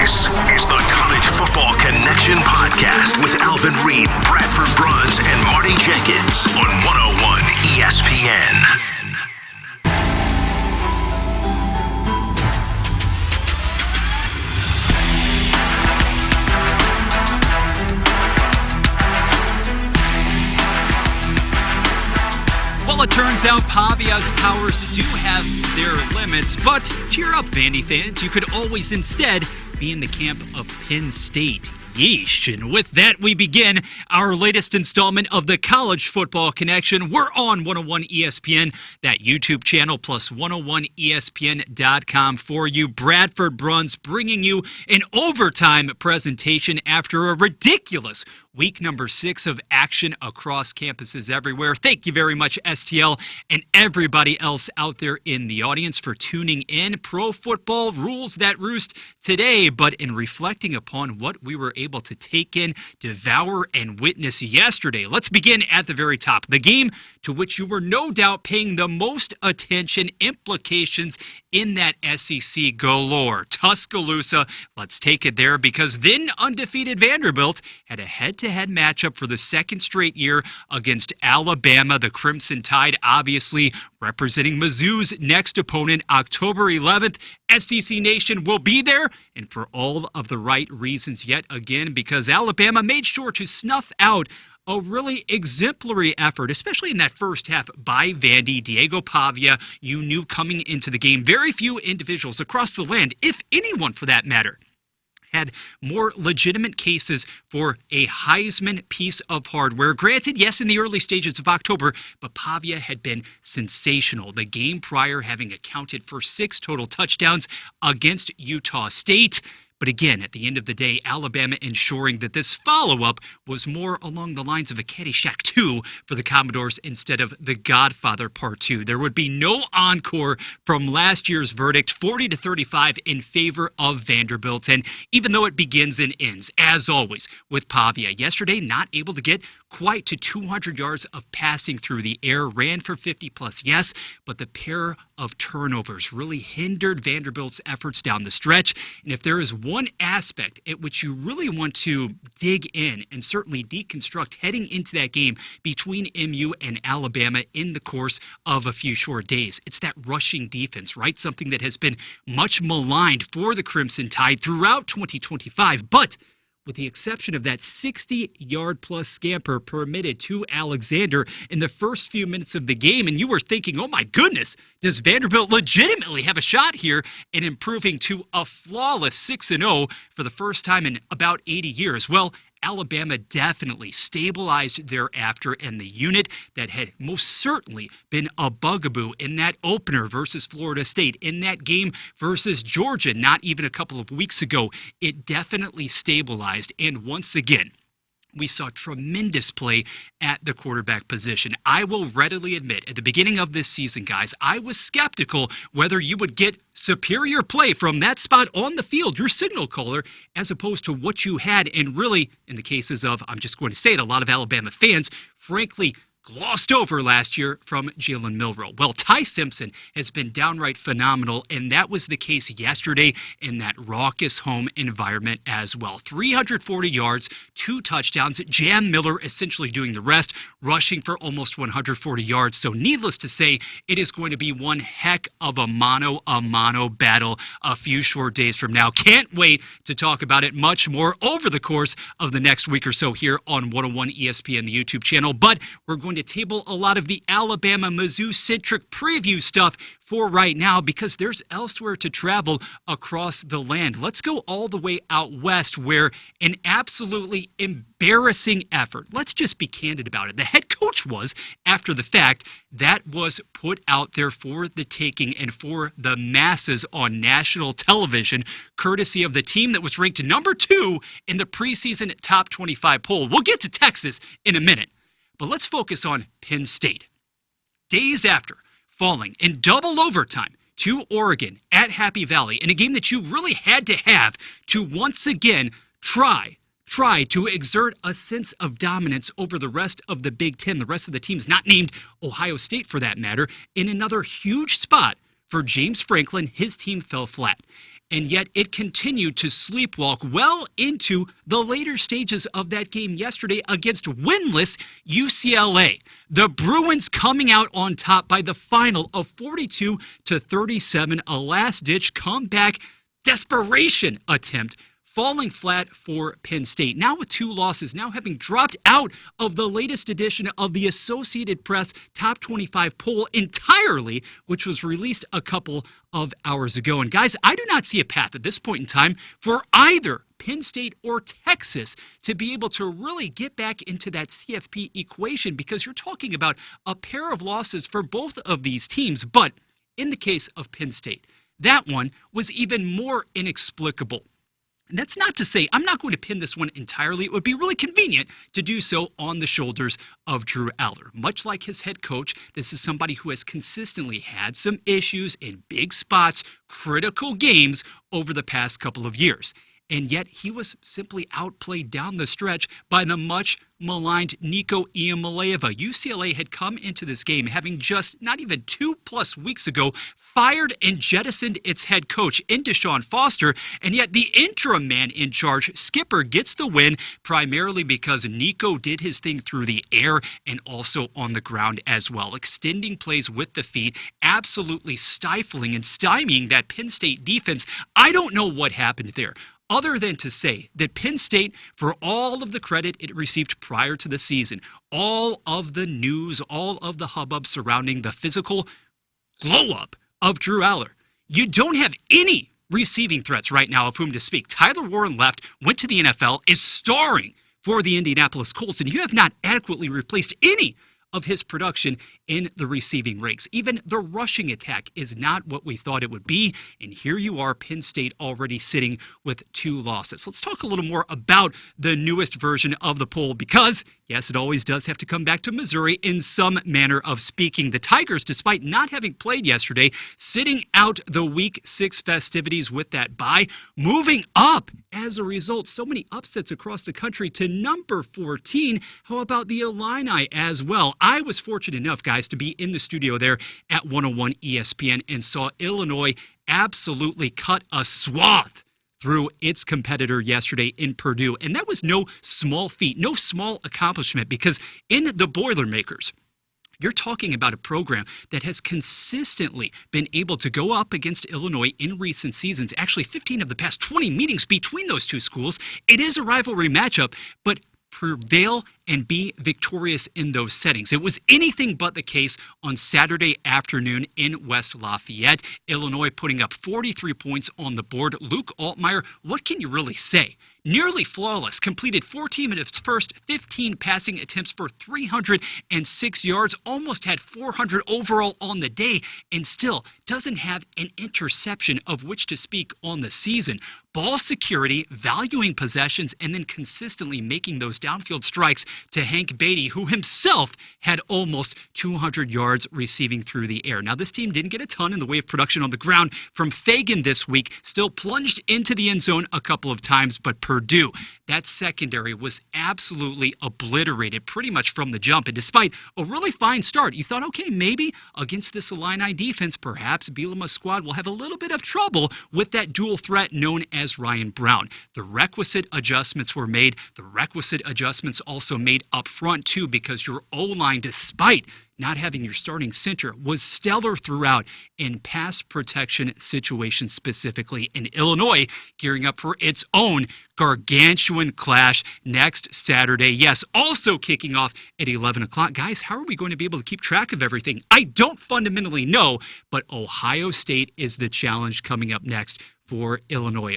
This is the College Football Connection Podcast with Alvin Reed, Bradford Bruns, and Marty Jenkins on 101 ESPN. Well, it turns out Pavia's powers do have their limits, but cheer up, Vandy fans. You could always instead be in the camp of Penn State. Yeesh. And with that, we begin our latest installment of the College Football Connection. We're on 101 ESPN, that YouTube channel, plus 101ESPN.com for you. Bradford Bruns bringing you an overtime presentation after a ridiculous week number 6 of action across campuses everywhere. Thank you very much, STL, and everybody else out there in the audience for tuning in. Pro football rules that roost today, but in reflecting upon what we were able to take in, devour, and witness yesterday, let's begin at the very top. The game to which you were no doubt paying the most attention, implications in that SEC galore. Tuscaloosa, let's take it there, because then undefeated Vanderbilt had a head-to-head matchup for the second straight year against Alabama. The Crimson Tide obviously representing Mizzou's next opponent, October 11th. SEC Nation will be there, and for all of the right reasons yet again, because Alabama made sure to snuff out a really exemplary effort, especially in that first half by Vandy. Diego Pavia, you knew coming into the game, very few individuals across the land, if anyone for that matter, had more legitimate cases for a Heisman piece of hardware. Granted, yes, in the early stages of October, but Pavia had been sensational. The game prior having accounted for 6 total touchdowns against Utah State. But again, at the end of the day, Alabama ensuring that this follow-up was more along the lines of a Caddyshack 2 for the Commodores instead of The Godfather Part 2. There would be no encore from last year's verdict, 40-35 in favor of Vanderbilt. And even though it begins and ends, as always, with Pavia, yesterday not able to get quite to 200 yards of passing through the air, ran for 50-plus, yes, but the pair of turnovers really hindered Vanderbilt's efforts down the stretch. And if there is one aspect at which you really want to dig in and certainly deconstruct heading into that game between MU and Alabama in the course of a few short days, it's that rushing defense, right? Something that has been much maligned for the Crimson Tide throughout 2025, but with the exception of that 60-yard-plus scamper permitted to Alexander in the first few minutes of the game, and you were thinking, oh my goodness, does Vanderbilt legitimately have a shot here in improving to a flawless 6-0 for the first time in about 80 years? Well, Alabama definitely stabilized thereafter, and the unit that had most certainly been a bugaboo in that opener versus Florida State, in that game versus Georgia not even a couple of weeks ago, it definitely stabilized. And once again, we saw tremendous play at the quarterback position. I will readily admit, at the beginning of this season, guys, I was skeptical whether you would get superior play from that spot on the field, your signal caller, as opposed to what you had. And really, in the cases of, I'm just going to say it, a lot of Alabama fans, frankly, glossed over last year from Jalen Milroe. Well, Ty Simpson has been downright phenomenal, and that was the case yesterday in that raucous home environment as well. 340 yards, 2 touchdowns, Jam Miller essentially doing the rest, rushing for almost 140 yards. So needless to say, it is going to be one heck of a mano-a-mano battle a few short days from now. Can't wait to talk about it much more over the course of the next week or so here on 101 ESPN, the YouTube channel. But we're going to table a lot of the Alabama-Mizzou-centric preview stuff for right now, because there's elsewhere to travel across the land. Let's go all the way out west, where an absolutely embarrassing effort, let's just be candid about it, the head coach was, after the fact, that was put out there for the taking and for the masses on national television, courtesy of the team that was ranked number 2 in the preseason top 25 poll. We'll get to Texas in a minute. But let's focus on Penn State. Days after falling in double overtime to Oregon at Happy Valley in a game that you really had to have to once again try to exert a sense of dominance over the rest of the Big Ten, the rest of the teams not named Ohio State for that matter, in another huge spot for James Franklin. His team fell flat. and yet it continued to sleepwalk well into the later stages of that game yesterday against winless UCLA. The Bruins coming out on top by the final of 42-37, a last-ditch comeback desperation attempt, falling flat for Penn State. Now with 2 losses, now having dropped out of the latest edition of the Associated Press Top 25 poll entirely, which was released a couple of hours ago. And guys, I do not see a path at this point in time for either Penn State or Texas to be able to really get back into that CFP equation, because you're talking about a pair of losses for both of these teams. But in the case of Penn State, that one was even more inexplicable. And that's not to say I'm not going to pin this one entirely. It would be really convenient to do so on the shoulders of Drew Aller. Much like his head coach, this is somebody who has consistently had some issues in big spots, critical games over the past couple of years. And yet he was simply outplayed down the stretch by the much maligned Nico Iamaleava. UCLA had come into this game having just not even 2+ weeks ago fired and jettisoned its head coach in Deshaun Foster, and yet the interim man in charge, Skipper, gets the win primarily because Nico did his thing through the air and also on the ground as well, extending plays with the feet, absolutely stifling and stymieing that Penn State defense. I don't know what happened there, other than to say that Penn State, for all of the credit it received prior to the season, all of the news, all of the hubbub surrounding the physical glow-up of Drew Aller, you don't have any receiving threats right now of whom to speak. Tyler Warren left, went to the NFL, is starring for the Indianapolis Colts, and you have not adequately replaced any of his production in the receiving ranks. Even the rushing attack is not what we thought it would be, and here you are, Penn State already sitting with 2 losses. Let's talk a little more about the newest version of the poll, because yes, it always does have to come back to Missouri in some manner of speaking. The Tigers, despite not having played yesterday, sitting out the Week 6 festivities with that bye, moving up as a result. So many upsets across the country to number 14. How about the Illini as well? I was fortunate enough, guys, to be in the studio there at 101 ESPN and saw Illinois absolutely cut a swath through its competitor yesterday in Purdue. And that was no small feat, no small accomplishment, because in the Boilermakers, you're talking about a program that has consistently been able to go up against Illinois in recent seasons. Actually, 15 of the past 20 meetings between those two schools. It is a rivalry matchup, but prevail and be victorious in those settings. It was anything but the case on Saturday afternoon in West Lafayette. Illinois putting up 43 points on the board. Luke Altmaier, what can you really say? Nearly flawless, completed 14 of its first 15 passing attempts for 306 yards, almost had 400 overall on the day, and still doesn't have an interception of which to speak on the season. Ball security, valuing possessions, and then consistently making those downfield strikes to Hank Beatty, who himself had almost 200 yards receiving through the air. Now, this team didn't get a ton in the way of production on the ground from Fagan this week, still plunged into the end zone a couple of times, but Purdue, that secondary was absolutely obliterated pretty much from the jump. And despite a really fine start, you thought, okay, maybe against this Illini defense, perhaps Bielema's squad will have a little bit of trouble with that dual threat known as Ryan Brown. The requisite adjustments were made. The requisite adjustments also made up front, too, because your O-line, despite not having your starting center, was stellar throughout in pass protection situations specifically. In Illinois, gearing up for its own gargantuan clash next Saturday. Yes, also kicking off at 11 o'clock. Guys, how are we going to be able to keep track of everything? I don't fundamentally know, but Ohio State is the challenge coming up next for Illinois.